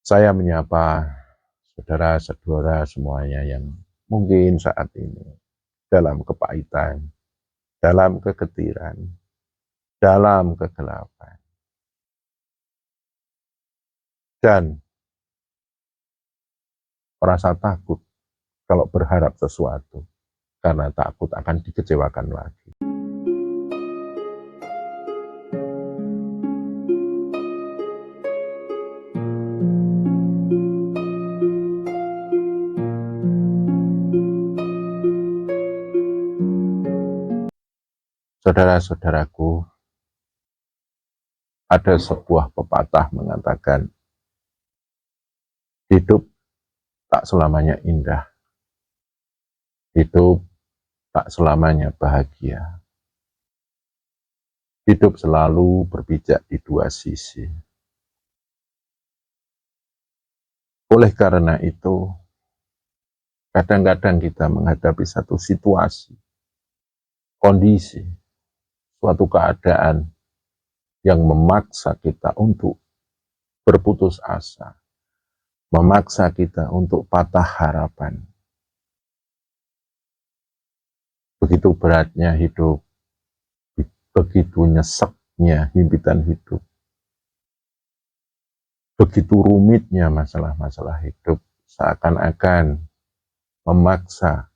Saya menyapa saudara-saudara semuanya yang mungkin saat ini dalam kepahitan, dalam kegetiran, dalam kegelapan, dan merasa takut kalau berharap sesuatu karena takut akan dikecewakan lagi. Saudara-saudaraku, ada sebuah pepatah mengatakan, hidup tak selamanya indah, hidup tak selamanya bahagia, hidup selalu berpijak di dua sisi. Oleh karena itu, kadang-kadang kita menghadapi satu situasi, kondisi, suatu keadaan yang memaksa kita untuk berputus asa, memaksa kita untuk patah harapan. Begitu beratnya hidup, begitu nyeseknya himpitan hidup, begitu rumitnya masalah-masalah hidup, seakan-akan memaksa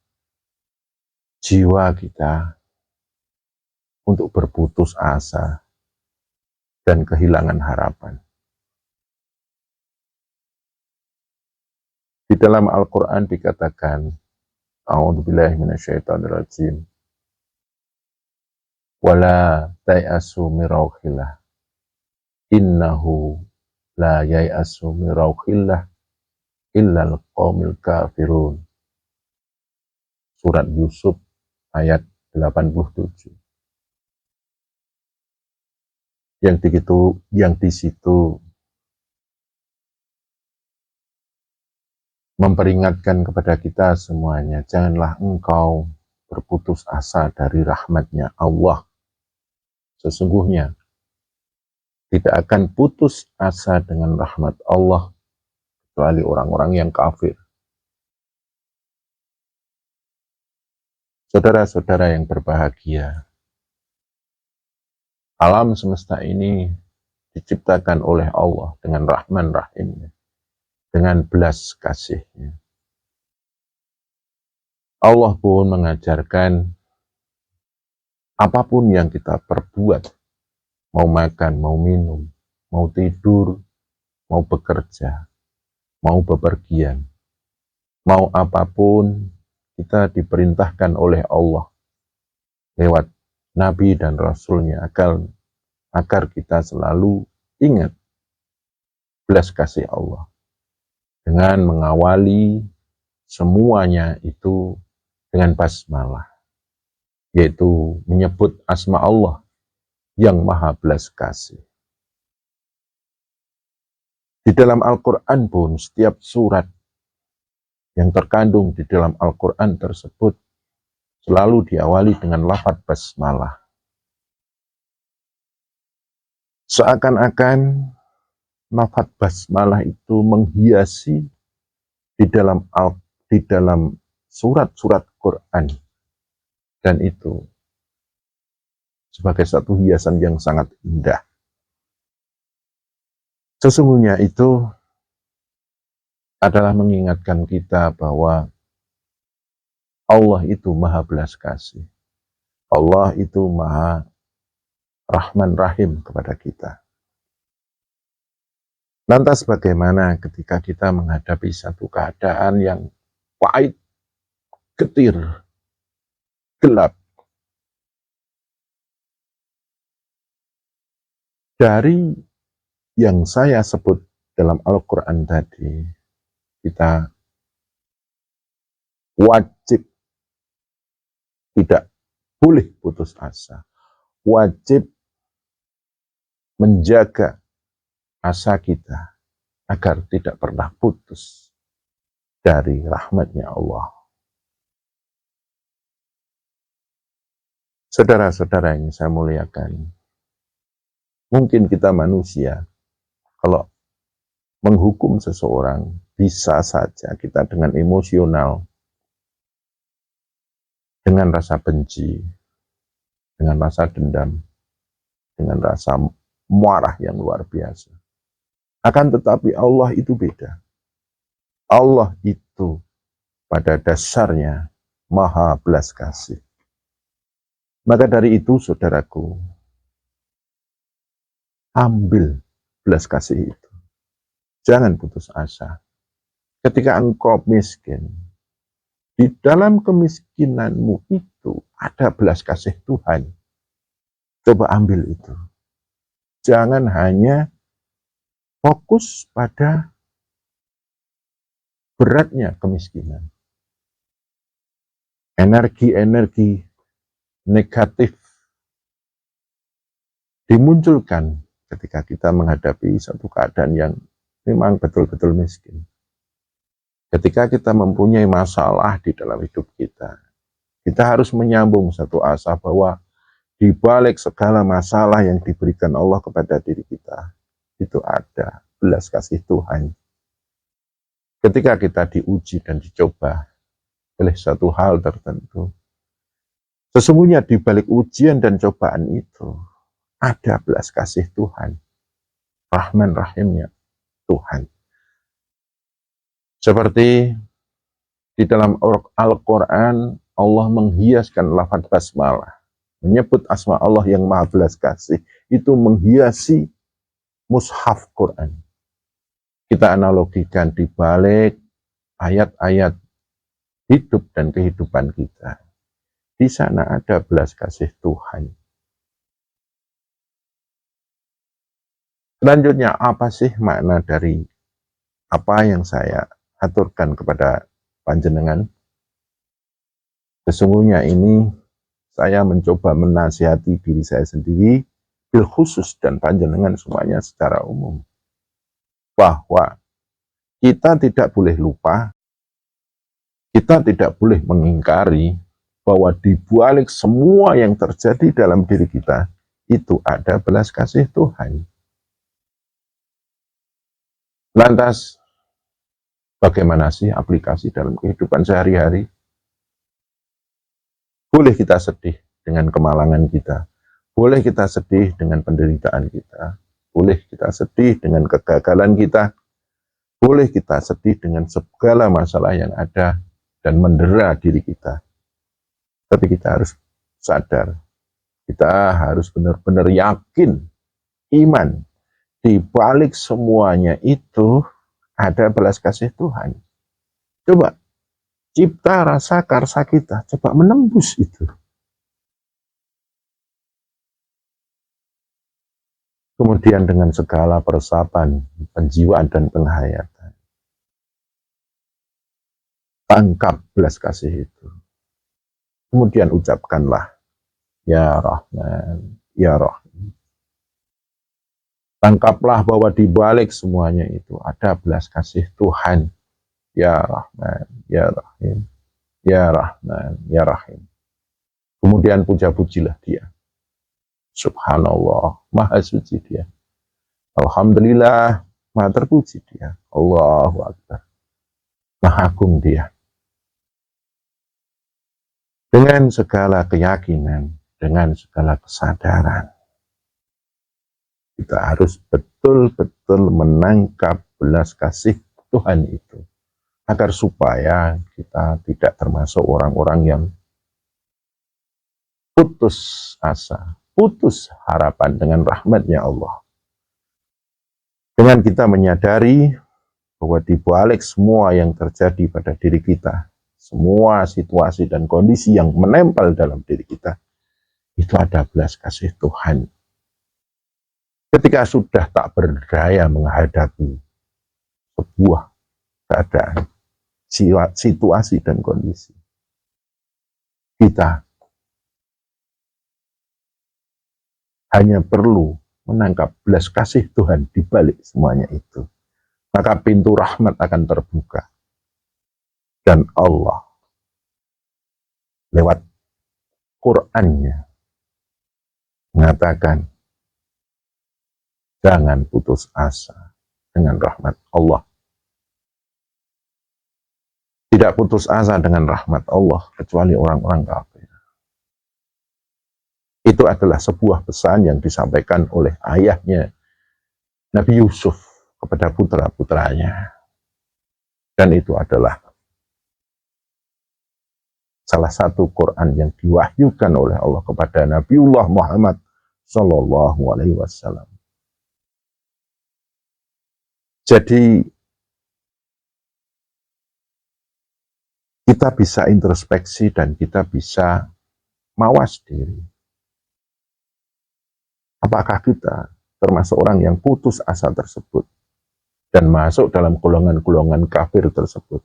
jiwa kita untuk berputus asa dan kehilangan harapan. Di dalam Al-Quran dikatakan, A'udzubillahi minasyaitonirrajim, wala ta'asu min rauhillah, innahu la ya'asu min rauhillah illal qaumil kafirun. Surat Yusuf ayat 87. Yang di situ memperingatkan kepada kita semuanya, janganlah engkau berputus asa dari rahmatnya Allah. Sesungguhnya tidak akan putus asa dengan rahmat Allah kecuali orang-orang yang kafir. Saudara-saudara yang berbahagia, alam semesta ini diciptakan oleh Allah dengan Rahman Rahimnya, dengan belas kasihnya. Allah pun mengajarkan apapun yang kita perbuat, mau makan, mau minum, mau tidur, mau bekerja, mau bepergian, mau apapun, kita diperintahkan oleh Allah lewat Nabi dan Rasulnya agar kita selalu ingat belas kasih Allah dengan mengawali semuanya itu dengan basmalah, yaitu menyebut asma Allah yang maha belas kasih. Di dalam Al-Quran pun setiap surat yang terkandung di dalam Al-Quran tersebut selalu diawali dengan lafaz basmalah. Seakan-akan lafaz basmalah itu menghiasi di dalam surat-surat Quran, dan itu sebagai satu hiasan yang sangat indah. Sesungguhnya itu adalah mengingatkan kita bahwa Allah itu maha belas kasih. Allah itu maha Rahman Rahim kepada kita. Lantas bagaimana ketika kita menghadapi satu keadaan yang pahit, getir, gelap? Dari yang saya sebut dalam Al-Quran tadi, kita wajib tidak boleh putus asa, wajib menjaga asa kita agar tidak pernah putus dari rahmatnya Allah. Saudara-saudara yang saya muliakan, mungkin kita manusia, kalau menghukum seseorang, bisa saja kita dengan emosional, dengan rasa benci, dengan rasa dendam, dengan rasa marah yang luar biasa. Akan tetapi Allah itu beda. Allah itu pada dasarnya maha belas kasih. Maka dari itu, saudaraku, ambil belas kasih itu. Jangan putus asa. Ketika engkau miskin, di dalam kemiskinanmu itu ada belas kasih Tuhan. Coba ambil itu. Jangan hanya fokus pada beratnya kemiskinan. Energi-energi negatif dimunculkan ketika kita menghadapi satu keadaan yang memang betul-betul miskin. Ketika kita mempunyai masalah di dalam hidup kita harus menyambung satu asa bahwa di balik segala masalah yang diberikan Allah kepada diri kita, itu ada belas kasih Tuhan. Ketika kita diuji dan dicoba oleh satu hal tertentu, sesungguhnya di balik ujian dan cobaan itu ada belas kasih Tuhan, Rahman Rahimnya Tuhan. Seperti di dalam Al-Quran, Allah menghiaskan lafaz basmalah, menyebut asma Allah yang maha belas kasih, itu menghiasi mushaf Quran. Kita analogikan di balik ayat-ayat hidup dan kehidupan kita. Di sana ada belas kasih Tuhan. Selanjutnya, apa sih makna dari apa yang saya aturkan kepada panjenengan? Sesungguhnya ini saya mencoba menasihati diri saya sendiri, bil khusus dan panjenengan semuanya secara umum. Bahwa kita tidak boleh lupa, kita tidak boleh mengingkari bahwa di balik semua yang terjadi dalam diri kita, itu ada belas kasih Tuhan. Lantas, bagaimana sih aplikasi dalam kehidupan sehari-hari? Boleh kita sedih dengan kemalangan kita, boleh kita sedih dengan penderitaan kita, boleh kita sedih dengan kegagalan kita, boleh kita sedih dengan segala masalah yang ada dan mendera diri kita. Tapi kita harus sadar, kita harus benar-benar yakin, iman, di balik semuanya itu ada belas kasih Tuhan. Coba cipta rasa karsa kita, coba menembus itu. Kemudian dengan segala peresapan, penjiwaan dan penghayatan, tangkap belas kasih itu. Kemudian ucapkanlah, Ya Rahman, Ya Rahim. Tangkaplah bahwa di balik semuanya itu ada belas kasih Tuhan. Ya Rahman, Ya Rahim, Ya Rahman, Ya Rahim. Kemudian puja-pujilah dia. Subhanallah, maha suci dia. Alhamdulillah, maha terpuji dia. Allahu Akbar, maha agung dia. Dengan segala keyakinan, dengan segala kesadaran, kita harus betul-betul menangkap belas kasih Tuhan itu, agar supaya kita tidak termasuk orang-orang yang putus asa, putus harapan dengan rahmatnya Allah. Dengan kita menyadari bahwa di balik semua yang terjadi pada diri kita, semua situasi dan kondisi yang menempel dalam diri kita, itu ada belas kasih Tuhan. Ketika sudah tak berdaya menghadapi sebuah keadaan, situasi dan kondisi, kita hanya perlu menangkap belas kasih Tuhan di balik semuanya itu. Maka pintu rahmat akan terbuka. Dan Allah lewat Qur'annya mengatakan, jangan putus asa. dengan rahmat Allah. Tidak putus asa dengan rahmat Allah kecuali orang-orang kafir. Itu adalah sebuah pesan yang disampaikan oleh ayahnya Nabi Yusuf kepada putra-putranya. Dan itu adalah salah satu Quran yang diwahyukan oleh Allah kepada Nabiullah Muhammad Sallallahu Alaihi Wasallam. Jadi kita bisa introspeksi dan kita bisa mawas diri. Apakah kita termasuk orang yang putus asa tersebut dan masuk dalam golongan-golongan kafir tersebut?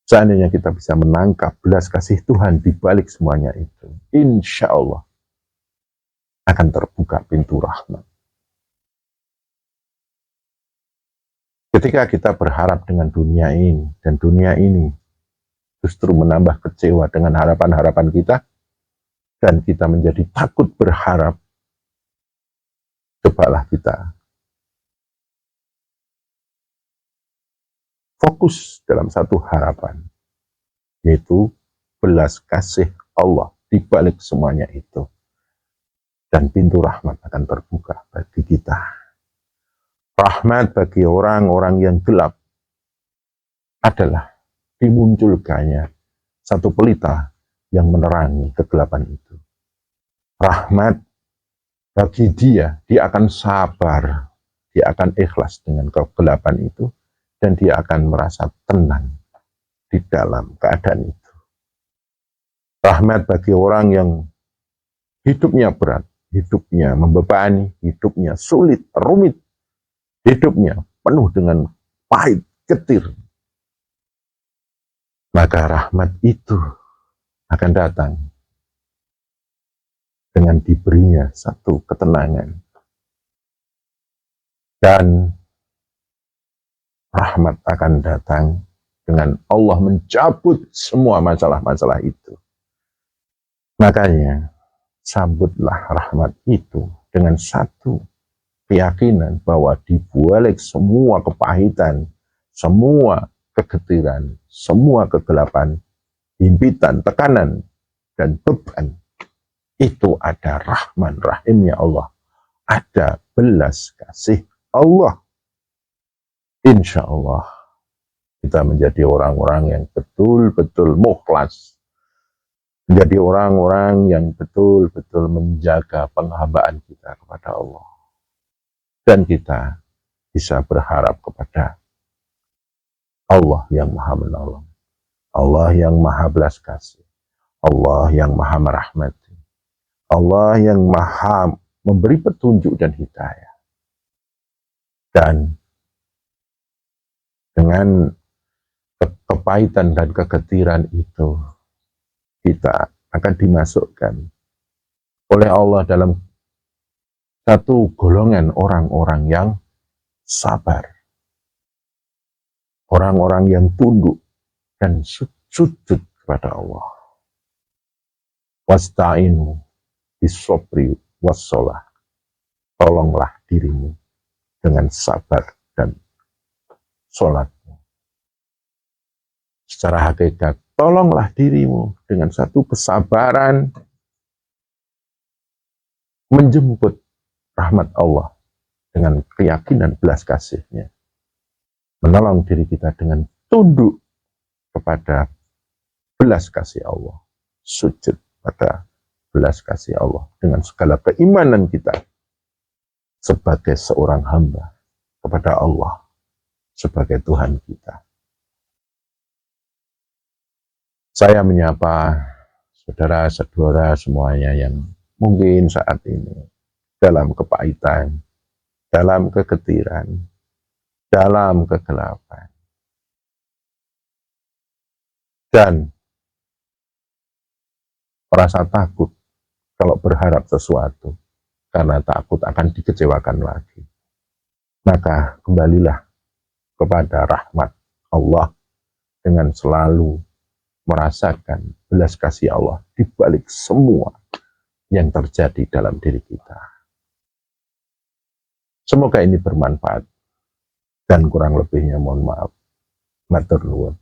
Seandainya kita bisa menangkap belas kasih Tuhan di balik semuanya itu, insya Allah akan terbuka pintu rahmat. Ketika kita berharap dengan dunia ini, dan dunia ini justru menambah kecewa dengan harapan-harapan kita, dan kita menjadi takut berharap, cobalah kita fokus dalam satu harapan, yaitu belas kasih Allah di balik semuanya itu. Dan pintu rahmat akan terbuka bagi kita. Rahmat bagi orang-orang yang gelap adalah dimunculkannya satu pelita yang menerangi kegelapan itu. Rahmat bagi dia akan sabar, dia akan ikhlas dengan kegelapan itu, dan dia akan merasa tenang di dalam keadaan itu. Rahmat bagi orang yang hidupnya berat, hidupnya membebani, hidupnya sulit, rumit, hidupnya penuh dengan pahit, getir. Maka rahmat itu akan datang dengan diberinya satu ketenangan. Dan rahmat akan datang dengan Allah mencabut semua masalah-masalah itu. Makanya, sambutlah rahmat itu dengan satu keyakinan bahwa di balik semua kepahitan, semua kegetiran, semua kegelapan, himpitan, tekanan, dan beban, itu ada rahman rahimnya Allah, ada belas kasih Allah. Insya Allah kita menjadi orang-orang yang betul-betul mukhlas, menjadi orang-orang yang betul-betul menjaga penghambaan kita kepada Allah. Dan kita bisa berharap kepada Allah yang maha menolong, Allah yang maha belas kasih, Allah yang maha merahmati, Allah yang maha memberi petunjuk dan hidayah. Dan dengan kepahitan dan kegetiran itu, kita akan dimasukkan oleh Allah dalam satu golongan orang-orang yang sabar, orang-orang yang tunduk dan sujud kepada Allah. Wasta'inu bis-sabri was-shalah. Tolonglah dirimu dengan sabar dan sholatmu. Secara hakikat, tolonglah dirimu dengan satu kesabaran menjemput rahmat Allah dengan keyakinan belas kasih-Nya. Menolong diri kita dengan tunduk kepada belas kasih Allah. Sujud pada belas kasih Allah dengan segala keimanan kita sebagai seorang hamba kepada Allah sebagai Tuhan kita. Saya menyapa saudara-saudara semuanya yang mungkin saat ini dalam kepahitan, dalam kegetiran, dalam kegelapan, dan merasa takut kalau berharap sesuatu karena takut akan dikecewakan lagi. Maka kembalilah kepada rahmat Allah dengan selalu merasakan belas kasih Allah di balik semua yang terjadi dalam diri kita. Semoga ini bermanfaat Dan kurang lebihnya mohon maaf. Matur nuwun.